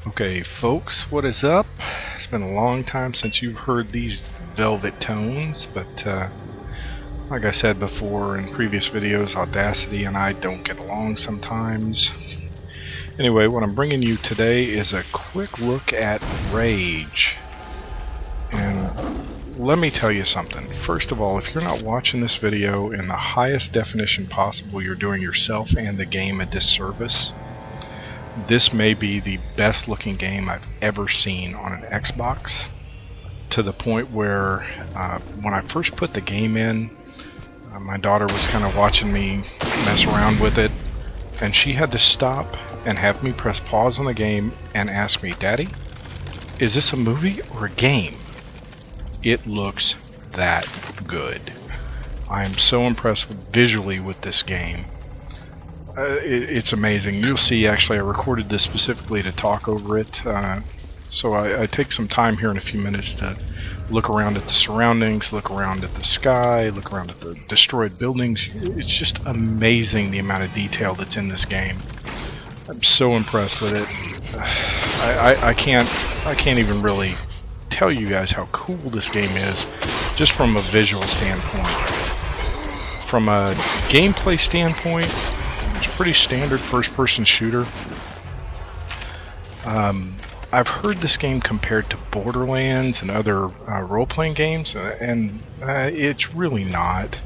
Okay, folks, what is up? It's been a long time since you've heard these velvet tones, but like I said before in previous videos, Audacity and I don't get along sometimes. Anyway, what I'm bringing you today is a quick look at Rage. And let me tell you something. First of all, if you're not watching this video in the highest definition possible, you're doing yourself and the game a disservice. This may be the best looking game I've ever seen on an Xbox, to the point where when I first put the game in, my daughter was kind of watching me mess around with it, and she had to stop and have me press pause on the game and ask me, "Daddy, is this a movie or a game?" It looks that good. I am so impressed visually with this game. It's amazing. You'll see, actually, I recorded this specifically to talk over it. So I take some time here in a few minutes to look around at the surroundings, look around at the sky, look around at the destroyed buildings. It's just amazing the amount of detail that's in this game. I'm so impressed with it. I can't even really tell you guys how cool this game is, just from a visual standpoint. From a gameplay standpoint, it's a pretty standard first-person shooter. I've heard this game compared to Borderlands and other role-playing games, and it's really not.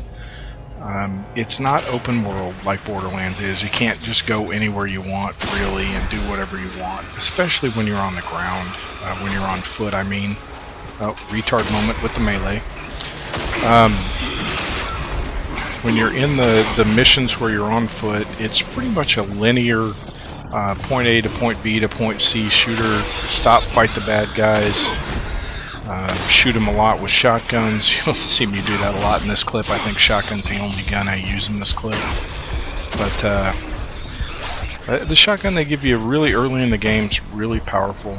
It's not open world like Borderlands is. You can't just go anywhere you want, really, and do whatever you want, especially when you're on the ground. When you're on foot, I mean. Oh, retard moment with the melee. When you're in the missions where you're on foot, it's pretty much a linear point A to point B to point C shooter. Stop, fight the bad guys, shoot them a lot with shotguns. You'll see me do that a lot in this clip. I think shotgun's the only gun I use in this clip. But the shotgun they give you really early in the game is really powerful.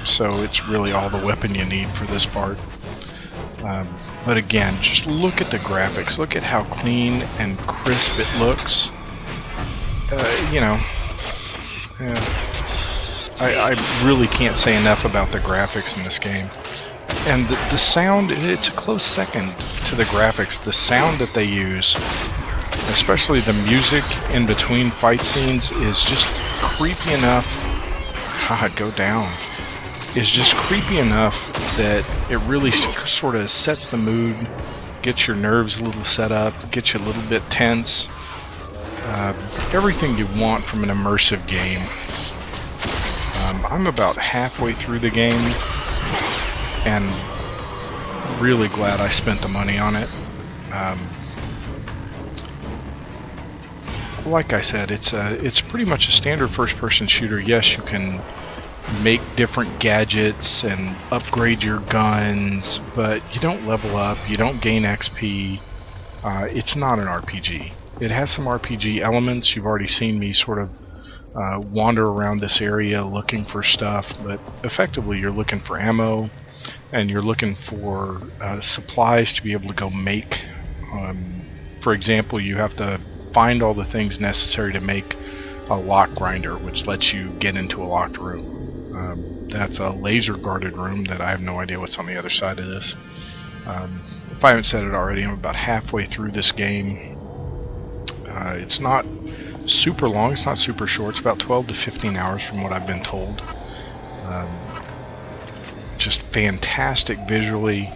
So it's really all the weapon you need for this part. But again, just look at the graphics. Look at how clean and crisp it looks. You know, I really can't say enough about the graphics in this game. And the sound, it's a close second to the graphics. The sound that they use, especially the music in between fight scenes, is just creepy enough. God, go down. Is just creepy enough that it really sort of sets the mood, gets your nerves a little set up, gets you a little bit tense. Everything you want from an immersive game. I'm about halfway through the game, and really glad I spent the money on it. Like I said, it's pretty much a standard first-person shooter. Yes, you can make different gadgets and upgrade your guns, but you don't level up, you don't gain XP. It's not an RPG. It has some RPG elements. You've already seen me sort of wander around this area looking for stuff, but effectively you're looking for ammo and you're looking for supplies to be able to go make. For example, you have to find all the things necessary to make a lock grinder, which lets you get into a locked room. That's a laser guarded room that I have no idea what's on the other side of this. If I haven't said it already, I'm about halfway through this game. It's not super long, it's not super short, it's about 12 to 15 hours from what I've been told. Just fantastic visually.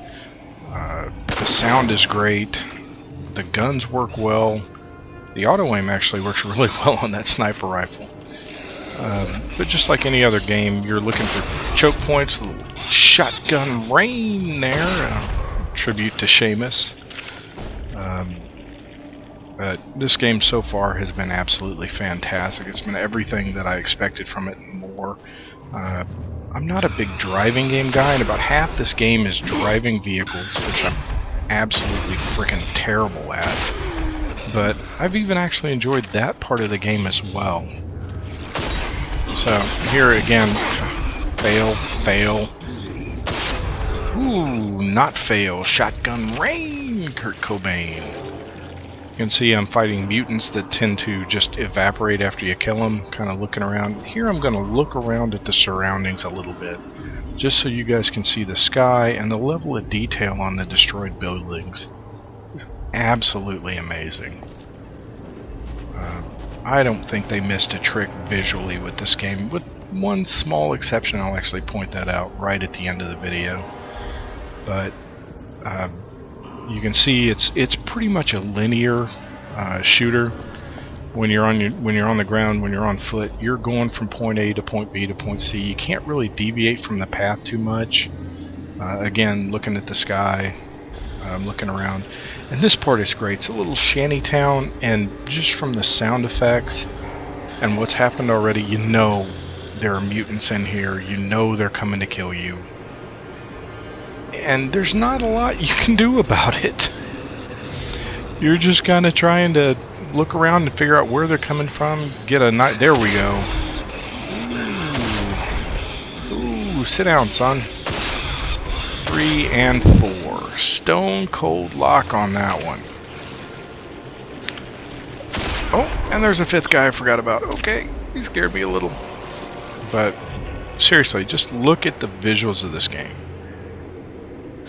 The sound is great. The guns work well. The auto aim actually works really well on that sniper rifle. But just like any other game, you're looking for choke points. A little shotgun rain there. Tribute to Seamus. But this game so far has been absolutely fantastic. It's been everything that I expected from it and more. I'm not a big driving game guy, and about half this game is driving vehicles, which I'm absolutely freaking terrible at. But I've even actually enjoyed that part of the game as well. So, here again, fail, fail. Ooh, not fail. Shotgun rain, Kurt Cobain. can see I'm fighting mutants that tend to just evaporate after you kill them, kind of looking around. Here I'm going to look around at the surroundings a little bit, just so you guys can see the sky and the level of detail on the destroyed buildings. It's absolutely amazing. I don't think they missed a trick visually with this game, with one small exception. I'll actually point that out right at the end of the video. But you can see it's pretty much a linear shooter. When you're on the ground, when you're on foot, you're going from point A to point B to point C. You can't really deviate from the path too much. Again, looking at the sky, looking around, and this part is great. It's a little shanty town, and just from the sound effects and what's happened already, you know there are mutants in here. You know they're coming to kill you. And there's not a lot you can do about it. You're just kind of trying to look around and figure out where they're coming from. Get a night. There we go. Ooh, sit down, son. 3 and 4. Stone cold lock on that one. Oh, and there's a 5th guy I forgot about. Okay, he scared me a little. But seriously, just look at the visuals of this game.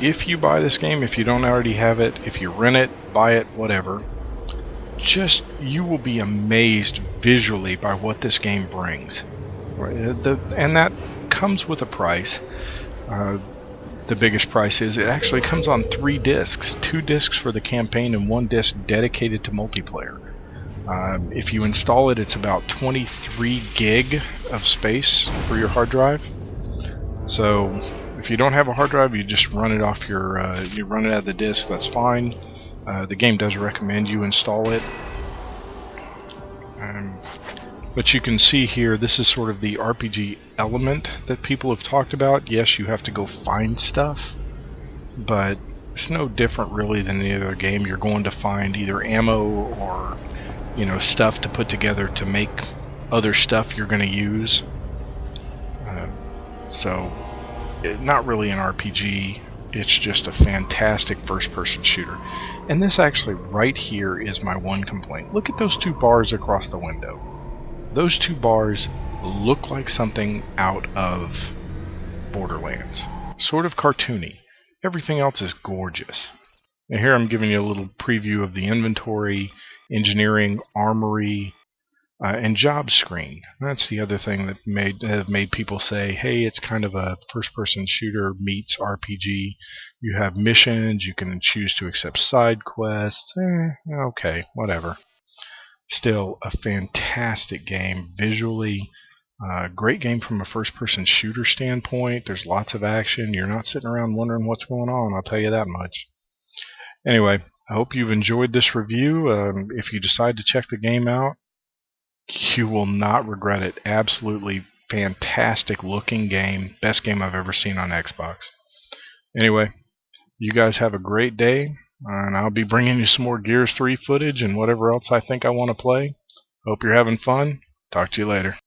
If you buy this game, if you don't already have it, if you rent it, buy it, whatever, just, you will be amazed visually by what this game brings. And that comes with a price. The biggest price is it actually comes on 3 discs. 2 discs for the campaign and 1 disc dedicated to multiplayer. If you install it, it's about 23 gig of space for your hard drive. So if you don't have a hard drive, you just run it off your, you run it out of the disk. That's fine. The game does recommend you install it. But you can see here, this is sort of the RPG element that people have talked about. Yes, you have to go find stuff, but it's no different really than any other game. You're going to find either ammo or, you know, stuff to put together to make other stuff you're going to use. So, not really an RPG. It's just a fantastic first-person shooter. And this actually right here is my one complaint. Look at those 2 bars across the window. Those 2 bars look like something out of Borderlands. Sort of cartoony. Everything else is gorgeous. And here I'm giving you a little preview of the inventory, engineering, armory, and job screen. That's the other thing that have made people say, hey, it's kind of a first-person shooter meets RPG. You have missions, you can choose to accept side quests. Okay, whatever. Still a fantastic game visually. Great game from a first-person shooter standpoint. There's lots of action. You're not sitting around wondering what's going on, I'll tell you that much. Anyway, I hope you've enjoyed this review. If you decide to check the game out, you will not regret it. Absolutely fantastic looking game. Best game I've ever seen on Xbox. Anyway, you guys have a great day, and I'll be bringing you some more Gears 3 footage and whatever else I think I want to play. Hope you're having fun. Talk to you later.